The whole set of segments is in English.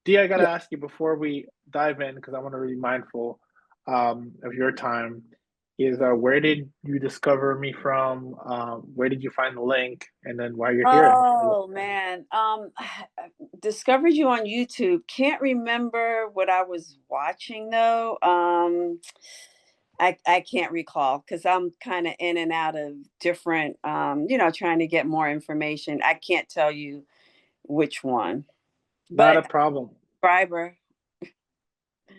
Dee, I gotta Yeah. ask you before we dive in, because I want to be mindful of your time, is where did you discover me from? Where did you find the link? And then why you're here? Oh man. Discovered you on YouTube. Can't remember what I was watching though. I can't recall because I'm kind of in and out of different trying to get more information. I can't tell you which one. Not a But problem. subscriber.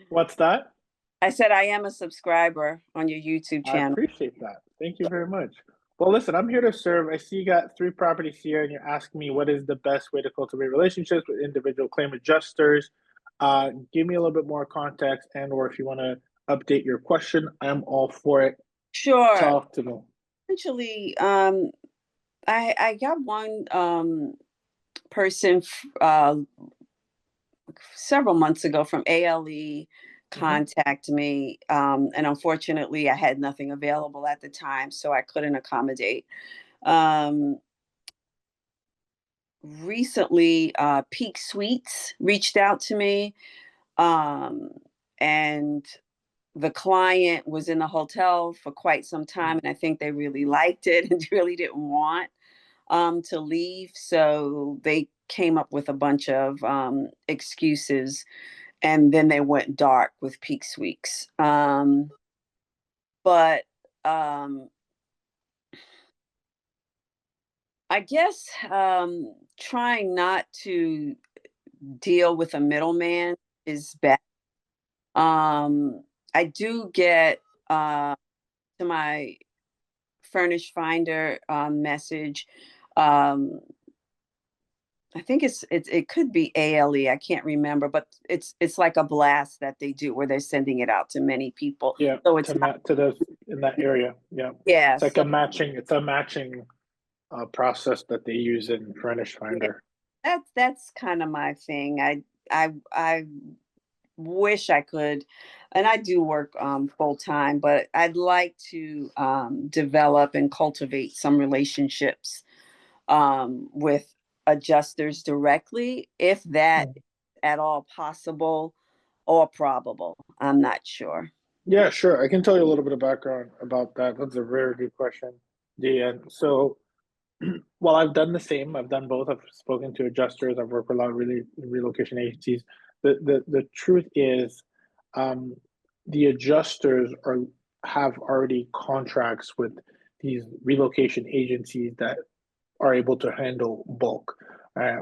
What's that? I said I am a subscriber on your YouTube I channel. appreciate that. Thank you very much. Well, listen, I'm here to serve. I see you got three properties here, and you're asking me what is the best way to cultivate relationships with individual claim adjusters. Give me a little bit more context, and or if you want to update your question, I'm all for it. Sure. Talk to me. Essentially, I got one person several months ago from ALE Hmm. contact me, and unfortunately, I had nothing available at the time, so I couldn't accommodate. Um, Recently, Peak Suites reached out to me, um, and the client was in the hotel for quite some time, and I think they really liked it and really didn't want to leave. So they came up with a bunch of excuses, and then they went dark with Peak Suites. But I guess trying not to deal with a middleman is bad. Um, I do get to my Furnished Finder message. Um, I think it could be ALE. I can't remember, but it's like a blast that they do where they're sending it out to many people. Yeah, So to it's not, to those in that area. Yeah, yeah. it's like So a matching. It's a matching process that they use in Furnish yeah, Finder. that's kind of my thing. I wish I could, and I do work full time, but I'd like to develop and cultivate some relationships with adjusters directly, if that Mhm. at all possible or probable. I'm not sure. Yeah, sure. I can tell you a little bit of background about that. That's a very good question, Deanne. So, well, I've done the same. I've done both. I've spoken to adjusters. I've worked with a lot of really relocation agencies. The truth is, um, the adjusters are have already contracts with these relocation agencies that are able to handle bulk.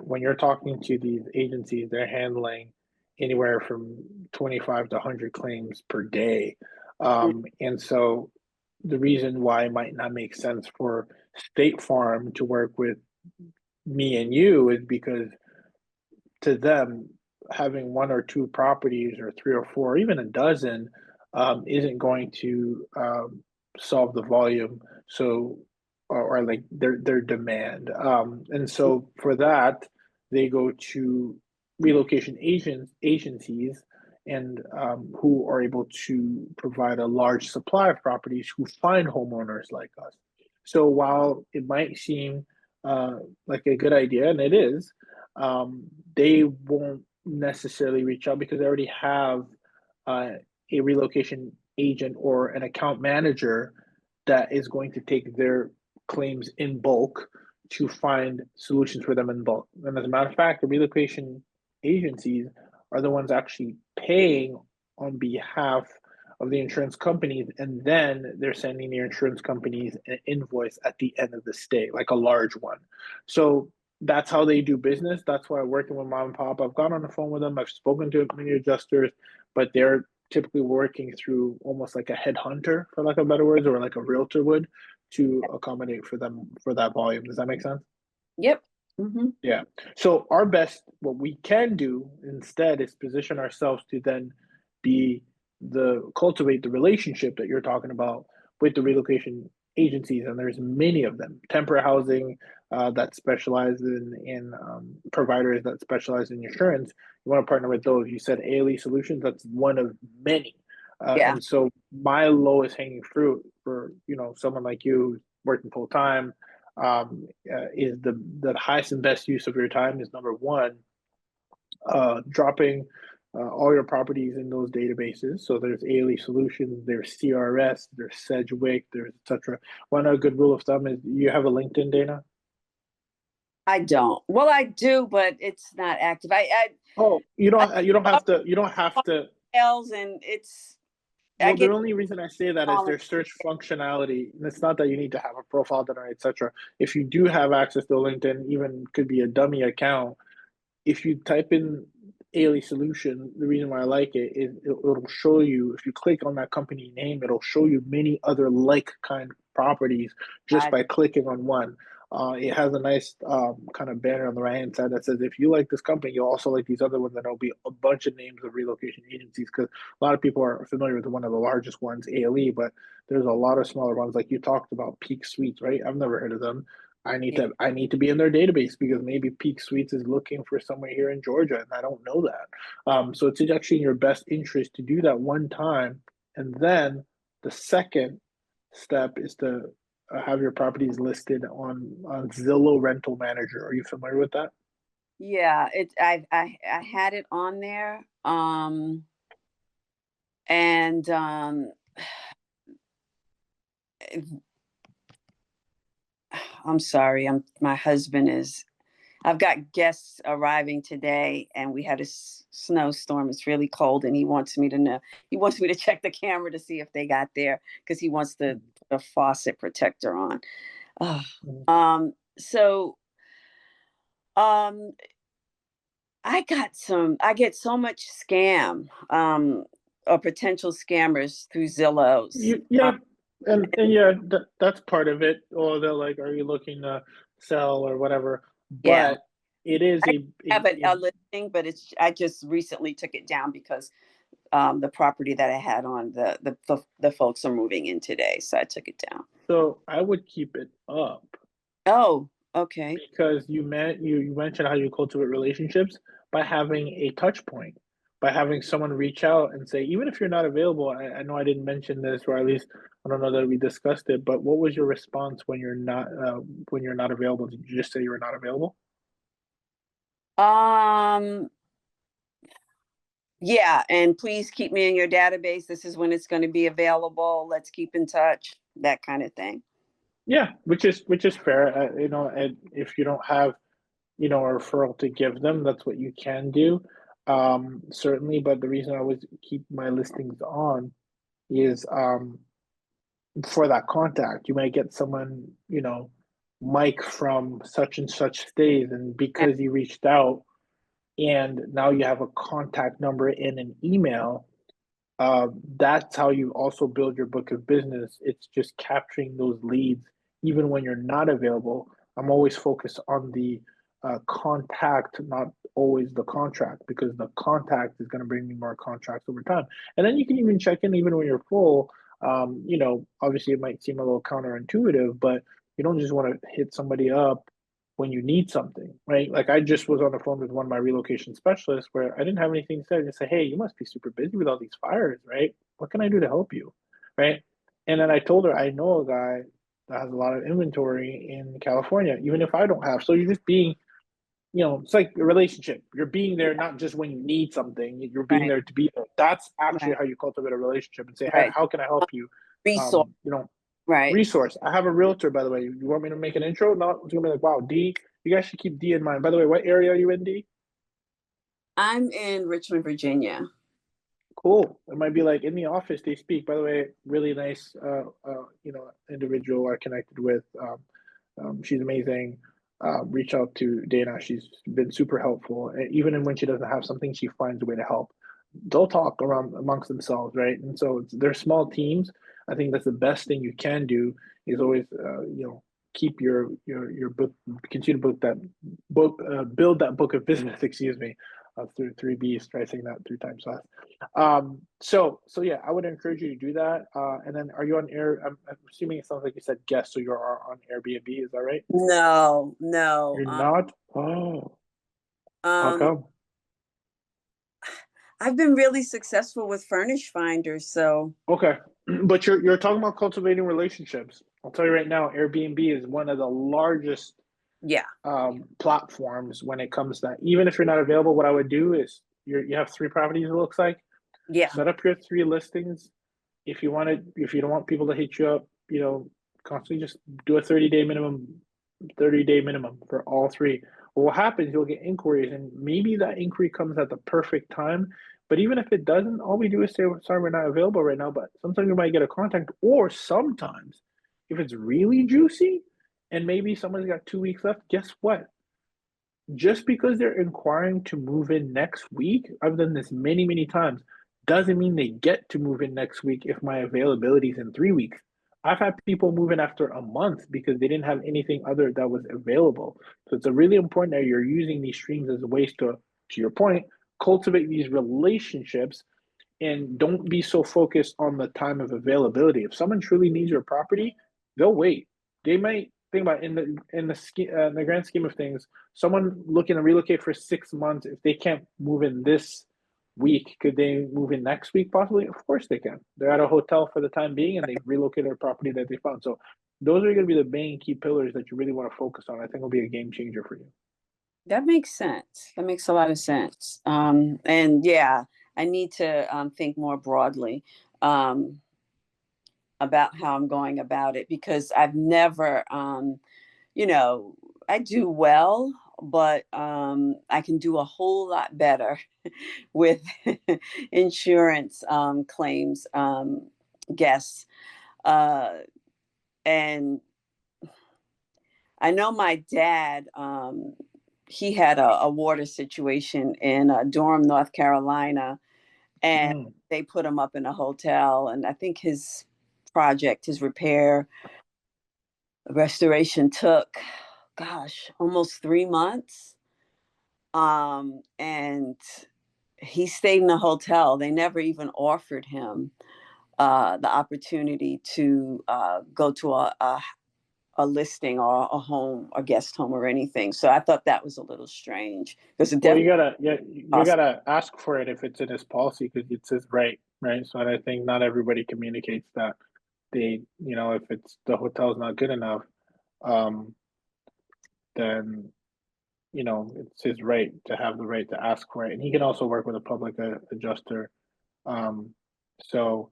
When you're talking to these agencies, they're handling anywhere from 25 to 100 claims per day. And so the reason why it might not make sense for State Farm to work with me and you is because to them, having one or two properties or three or four, or even a dozen, isn't going to solve the volume. So, or like their demand. And so for that, they go to relocation agencies and who are able to provide a large supply of properties who find homeowners like us. So while it might seem like a good idea, and it is, um, they won't necessarily reach out because they already have uh, a relocation agent or an account manager that is going to take their claims in bulk to find solutions for them in bulk. And as a matter of fact, the relocation agencies are the ones actually paying on behalf of the insurance companies, and then they're sending the insurance companies an invoice at the end of the stay, like a large one. So that's how they do business. That's why working with mom and pop, I've gone on the phone with them. I've spoken to many adjusters, but they're typically working through almost like a headhunter, for lack of better words, or like a realtor would to accommodate for them for that volume. Does that make sense? Yep. Hmm. Yeah. So our best, what we can do instead is position ourselves to then be the cultivate the relationship that you're talking about with the relocation agencies, and there's many of them. Temporary housing that specialize in providers that specialize in insurance. You want to partner with those. You said ALE Solutions. That's one of many. Yeah. And so my lowest hanging fruit for someone like you who's working full time is the highest and best use of your time is number one dropping all your properties in those databases. So there's ALE Solutions, there's CRS, there's Sedgwick, there's etc. One a good rule of thumb is you have a LinkedIn, Dana? I don't. Well, I do, but it's not active. Oh, I you don't have to. emails and I Well, the get only reason I say that is there's search functionality, and it's not that you need to have a profile done, etc. If you do have access to LinkedIn, even could be a dummy account, if you type in Ailey Solution, the reason why I like it is it'll show you, if you click on that company name, it'll show you many other like kind properties just I, by clicking on one. It has a nice kind of banner on the right hand side that says, if you like this company, you'll also like these other ones. And there'll be a bunch of names of relocation agencies because a lot of people are familiar with one of the largest ones, ALE, but there's a lot of smaller ones like you talked about, Peak Suites, right? I've never heard of them. I need to be in their database because maybe Peak Suites is looking for somewhere here in Georgia and I don't know that. So it's actually in your best interest to do that one time, and then the second step is to have your properties listed on Zillow Rental Manager. Are you familiar with that? yeah, I had it on there. And I'm sorry. My husband is I've got guests arriving today and we had a snowstorm. It's really cold and he wants me to know. He wants me to check the camera to see if they got there because he wants the faucet protector on. Oh. Mhm. So um I get so much scam or potential scammers through Zillow's. Yeah, and yeah, that's part of it. Or they're like, "Are you looking to sell or whatever?" Yeah. But it is I have a listing, but I just recently took it down because the property that I had on the folks are moving in today, so I took it down. so I would keep it up. Oh, okay. Because you mentioned how you cultivate relationships by having a touch point, by having someone reach out and say, even if you're not available, I know I didn't mention this, or at least I don't know that we discussed it, but what was your response when you're not available? Did you just say you were not available? Um, yeah, and please keep me in your database. This is when it's going to be available. Let's keep in touch. That kind of thing. Yeah, which is fair. You know, and if you don't have a referral to give them, that's what you can do. Certainly, but the reason I always keep my listings on is for that contact. You might get someone, Mike from such and such state, and Yeah, because he reached out, and now you have a contact number in an email. That's how you also build your book of business. It's just capturing those leads, even when you're not available. I'm always focused on the contact, not always the contract, because the contact is going to bring me more contracts over time. And then you can even check in even when you're full. Obviously, it might seem a little counterintuitive, but you don't just want to hit somebody up when you need something, right? Like I just was on the phone with one of my relocation specialists where I didn't have anything to say. I just say, hey, you must be super busy with all these fires, right? What can I do to help you? Right. And then I told her I know a guy that has a lot of inventory in California, even if I don't have. So you're just being, it's like a relationship. You're being there not just when you need something, you're being right, there to be there. That's actually right, how you cultivate a relationship and say, hey, right. how can I help you? Resource, You know, right. resource. I have a realtor, by the way. You want me to make an intro? No, it's gonna be like, wow, D. You guys should keep D in mind. By the way, what area are you in, D? I'm in Richmond, Virginia. Cool. It might be like in the office they speak. By the way, really nice, individual I connected with. She's amazing. Reach out to Dana. She's been super helpful. And even when she doesn't have something, she finds a way to help. They'll talk around amongst themselves, right? And so they're small teams. I think that's the best thing you can do is always, keep your book, continue to build that book of business. Excuse me, through three B's. Try saying that three times fast. So yeah, I would encourage you to do that. And then, are you on air? I'm assuming it sounds like you said guest, so you're on Airbnb. Is that right? No, no. You're not. Oh, how Um, come? I've been really successful with Furnished Finders, so Okay, but you're talking about cultivating relationships. I'll tell you right now, Airbnb is one of the largest. Yeah. platforms when it comes to that. Even if you're not available, what I would do is you have three properties, it looks like. Yeah. Set up your three listings. If you don't want people to hit you up, constantly, just do a 30-day minimum for all three. Well, what happens, you'll get inquiries, and maybe that inquiry comes at the perfect time. But even if it doesn't, all we do is say, sorry, we're not available right now. But sometimes you might get a contact, or sometimes if it's really juicy and maybe someone's got 2 weeks left, guess what? Just because they're inquiring to move in next week, I've done this many, many times, doesn't mean they get to move in next week if my availability is in 3 weeks. I've had people move in after a month because they didn't have anything other that was available. So it's a really important that you're using these streams as ways to your point, cultivate these relationships and don't be so focused on the time of availability. If someone truly needs your property, they'll wait. They might think about in the grand scheme of things, someone looking to relocate for 6 months. If they can't move in this week, could they move in next week? Possibly, of course they can. They're at a hotel for the time being, and they've relocated their property that they found. So those are going to be the main key pillars that you really want to focus on. I think will be a game changer for you. That makes sense. That makes a lot of sense. And yeah, I need to think more broadly about how I'm going about it, because I've never, you know, I do well, but I can do a whole lot better with insurance claims, guests. Uh, and I know my dad, he had a water situation in Durham, North Carolina, and Mm. they put him up in a hotel. And I think his project, his repair, restoration took, gosh, almost 3 months. And he stayed in a hotel. They never even offered him the opportunity to go to a listing or a home, a guest home or anything. So I thought that was a little strange, because it Well, definitely you cost. gotta ask for it if it's in his policy because it says right. So I think not everybody communicates that if it's the hotel's not good enough, um, then it's his right to have the right to ask for it, and he can also work with a public adjuster. Um, so,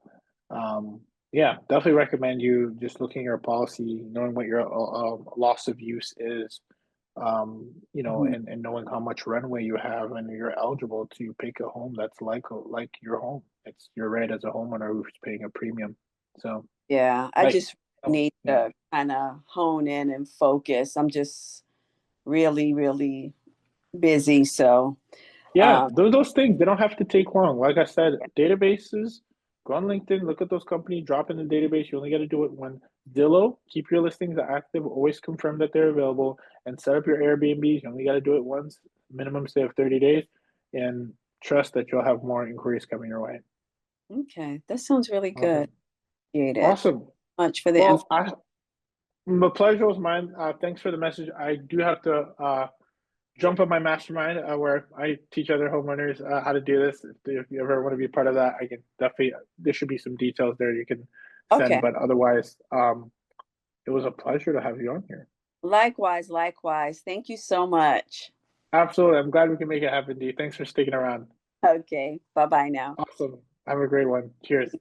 yeah, definitely recommend you just looking at your policy, knowing what your loss of use is, Mhm. and knowing how much runway you have, and you're eligible to pick a home that's like your home. It's your right as a homeowner who's paying a premium. So, Yeah, I like, just oh, need yeah, to kind of hone in and focus. I'm just really, really busy. So, yeah, um, those things they don't have to take long. Like I said, databases. Go on LinkedIn, look at those companies, drop in the database. You only got to do it when Zillow. Keep your listings active. Always confirm that they're available, and set up your Airbnbs. You only got to do it once. Minimum stay of 30 days, and trust that you'll have more inquiries coming your way. okay, that sounds really good. Awesome, Appreciate it awesome. much for the Well, the pleasure was mine. Thanks for the message. I do have to jump on my mastermind where I teach other homeowners how to do this. If you ever want to be part of that, I can definitely. There should be some details there you can send. Okay. But otherwise, it was a pleasure to have you on here. Likewise, likewise. Thank you so much. Absolutely, I'm glad we can make it happen, D. Thanks for sticking around. Okay. Bye bye now. Awesome. Have a great one. Cheers.